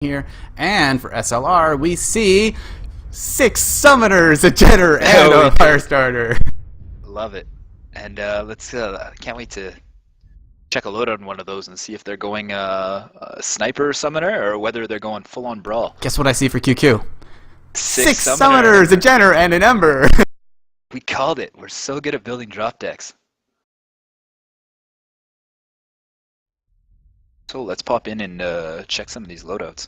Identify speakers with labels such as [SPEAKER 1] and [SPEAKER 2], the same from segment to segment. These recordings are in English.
[SPEAKER 1] here. And for SLR, we see 6 summoners, a Jenner, and a fire starter.
[SPEAKER 2] Love it. And let's can't wait to check a loadout on one of those and see if they're going sniper summoner or whether they're going full-on brawl.
[SPEAKER 1] Guess what I see for QQ?
[SPEAKER 2] 6
[SPEAKER 1] summoners, a Jenner, and an Ember.
[SPEAKER 2] We called it. We're so good at building drop decks. So let's pop in and check some of these loadouts.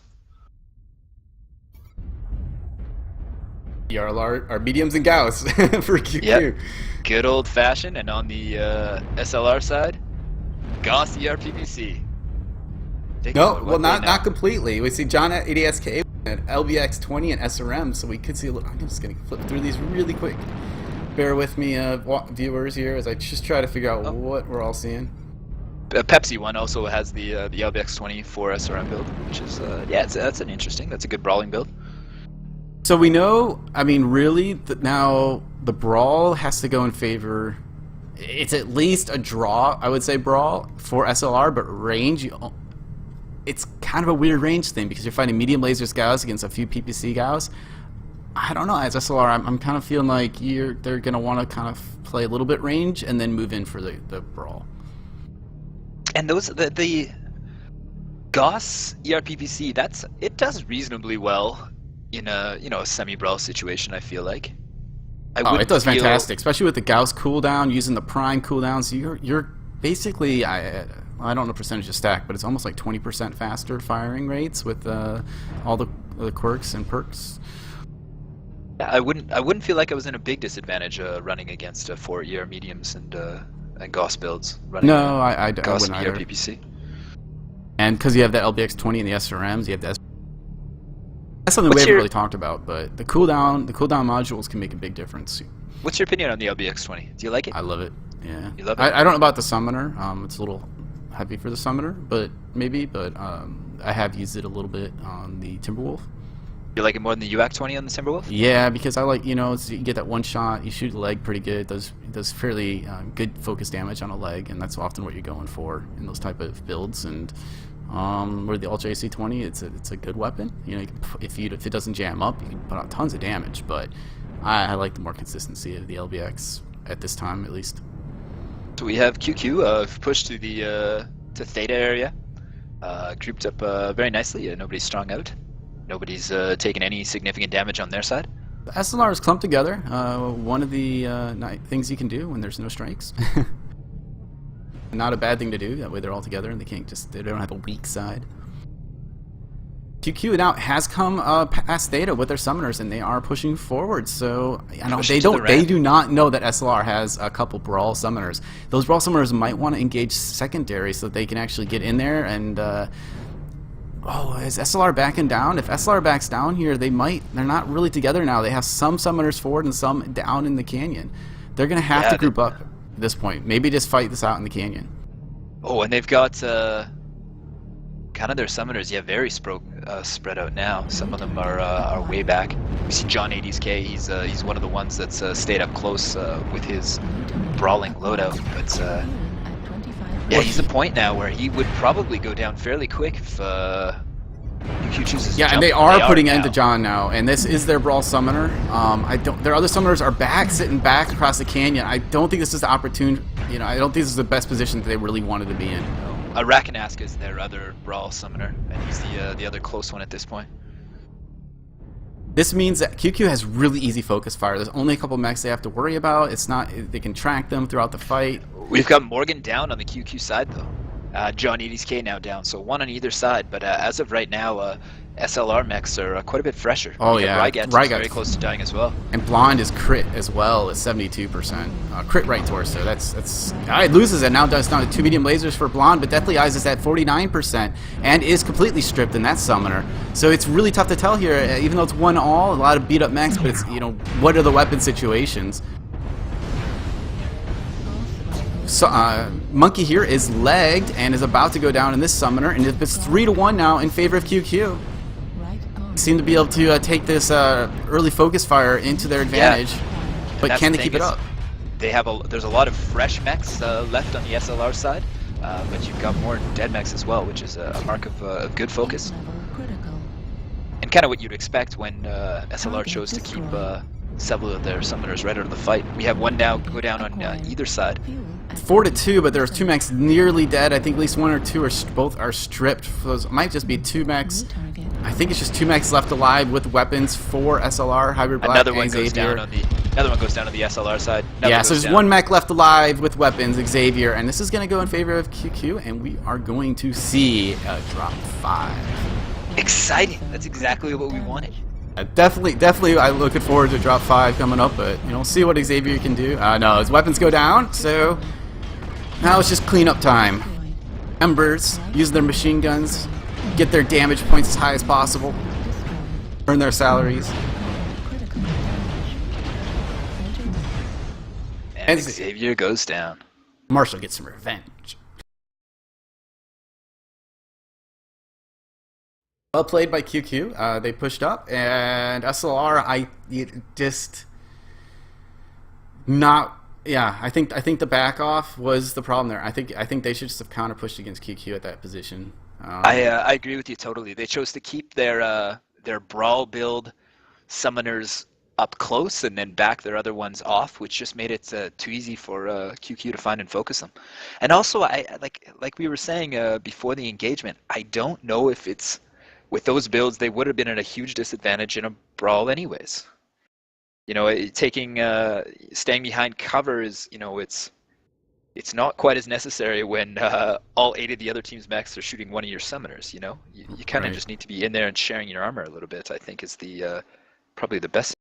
[SPEAKER 1] Our mediums and Gauss for QQ.
[SPEAKER 2] Yep. Good old fashioned, and on the SLR side, Gauss ERPPC.
[SPEAKER 1] No, well, not completely. We see John at ADSK at LBX20 and SRM, so we could see a little. I'm just going to flip through these really quick. Bear with me, viewers, here, as I just try to figure out what we're all seeing.
[SPEAKER 2] Pepsi one also has the LBX20 for SRM build, which is that's an interesting. That's a good brawling build.
[SPEAKER 1] So we know, I mean, really, now the brawl has to go in favor. It's at least a draw, I would say, brawl for SLR, but range, it's kind of a weird range thing because you're fighting medium laser Gauss against a few PPC Gauss. I don't know, as SLR, I'm kind of feeling like they're going to want to kind of play a little bit range and then move in for the brawl.
[SPEAKER 2] And the Gauss ERPPC, it does reasonably well in a a semi-brawl situation. I feel like.
[SPEAKER 1] It does fantastic, especially with the Gauss cooldown, using the Prime cooldown. So you're basically, I don't know percentage of stack, but it's almost like 20% faster firing rates with all the quirks and perks.
[SPEAKER 2] Yeah, I wouldn't feel like I was in a big disadvantage running against 4 ER mediums and Gauss builds. Running
[SPEAKER 1] I
[SPEAKER 2] Gauss
[SPEAKER 1] wouldn't
[SPEAKER 2] and
[SPEAKER 1] either.
[SPEAKER 2] ERPPC.
[SPEAKER 1] And because you have the LBX20 and the SRMs, you have the that's something we haven't really talked about, but the cooldown modules can make a big difference.
[SPEAKER 2] What's your opinion on the LBX20? Do you like it?
[SPEAKER 1] I love it. Yeah.
[SPEAKER 2] You love it?
[SPEAKER 1] I don't know about the summoner. It's a little heavy for the summoner, but I have used it a little bit on the Timberwolf.
[SPEAKER 2] You like it more than the UAC20 on the Timberwolf?
[SPEAKER 1] Yeah, because I like, you get that one shot, you shoot a leg pretty good. It does fairly good focus damage on a leg, and that's often what you're going for in those type of builds. And where the Ultra AC20, it's a good weapon. If it doesn't jam up, you can put out tons of damage. But I like the more consistency of the LBX at this time, at least.
[SPEAKER 2] So we have QQ pushed to the to Theta area, grouped up very nicely. Nobody's strung out. Nobody's taken any significant damage on their side.
[SPEAKER 1] The SLR is clumped together. One of the things you can do when there's no strikes. Not a bad thing to do. That way they're all together and they don't have a weak side. QQ now has come past Theta with their summoners, and they are pushing forward. So they do not know that SLR has a couple brawl summoners. Those brawl summoners might want to engage secondary so that they can actually get in there and. Is SLR backing down? If SLR backs down here, they're not really together now. They have some summoners forward and some down in the canyon. They're going to have to group up at this point. Maybe just fight this out in the canyon. Oh,
[SPEAKER 2] and they've got kind of their summoners, very spread out now. Some of them are way back. We see John 80s he's one of the ones that's stayed up close with his brawling loadout. But he's a point now where he would probably go down fairly quick if QQ chooses to jump.
[SPEAKER 1] And they are putting into John now, and this is their brawl summoner. Their other summoners are sitting back across the canyon. I don't think this is the opportune. I don't think this is the best position that they really wanted to be in.
[SPEAKER 2] Rakanaska is their other brawl summoner, and he's the other close one at this point.
[SPEAKER 1] This means that QQ has really easy focus fire. There's only a couple mechs they have to worry about. They can track them throughout the fight.
[SPEAKER 2] We've got Morgan down on the QQ side though. John 80s now down, so one on either side. But as of right now, SLR mechs are quite a bit fresher.
[SPEAKER 1] Oh yeah,
[SPEAKER 2] Rygat's very close to dying as well.
[SPEAKER 1] And Blonde is crit as well at 72%. Crit right torso. That's it loses it now. Does down to 2 medium lasers for Blonde, but Deathly Eyes is at 49% and is completely stripped in that summoner. So it's really tough to tell here. Even though it's 1-all, a lot of beat up mechs, but it's what are the weapon situations? So, Monkey here is legged and is about to go down in this summoner, and it's 3-1 now in favor of QQ. Seem to be able to take this early focus fire into their advantage, but can they keep it up?
[SPEAKER 2] There's a lot of fresh mechs left on the SLR side, but you've got more dead mechs as well, which is a mark of good focus. kind of what you'd expect when SLR chose to keep several of their summoners right out of the fight. We have one now go down on either side.
[SPEAKER 1] 4-2, but there's 2 mechs nearly dead. I think at least 1 or 2 both are stripped. So it might just be 2 mechs. I think it's just 2 mechs left alive with weapons for SLR, Hybrid Black,
[SPEAKER 2] Another one
[SPEAKER 1] and
[SPEAKER 2] goes
[SPEAKER 1] Xavier.
[SPEAKER 2] down on the SLR side.
[SPEAKER 1] Yeah, so there's 1 mech left alive with weapons, Xavier, and this is going to go in favor of QQ, and we are going to see a drop 5.
[SPEAKER 2] Exciting! That's exactly what we wanted.
[SPEAKER 1] Definitely, I'm looking forward to drop 5 coming up, but see what Xavier can do. No, his weapons go down, so now it's just cleanup time. Embers use their machine guns, get their damage points as high as possible, earn their salaries.
[SPEAKER 2] And Xavier goes down.
[SPEAKER 1] Marshall gets some revenge. Well played by QQ. They pushed up, and SLR, I think the back off was the problem there. I think they should just have counter pushed against QQ at that position.
[SPEAKER 2] I agree with you totally. They chose to keep their brawl build summoners up close and then back their other ones off, which just made it too easy for QQ to find and focus them. And also, I like we were saying before the engagement, I don't know if it's with those builds they would have been at a huge disadvantage in a brawl anyways. Staying behind cover is, it's not quite as necessary when all 8 of the other team's mechs are shooting one of your summoners. You kind of just need to be in there and sharing your armor a little bit. I think is the probably the best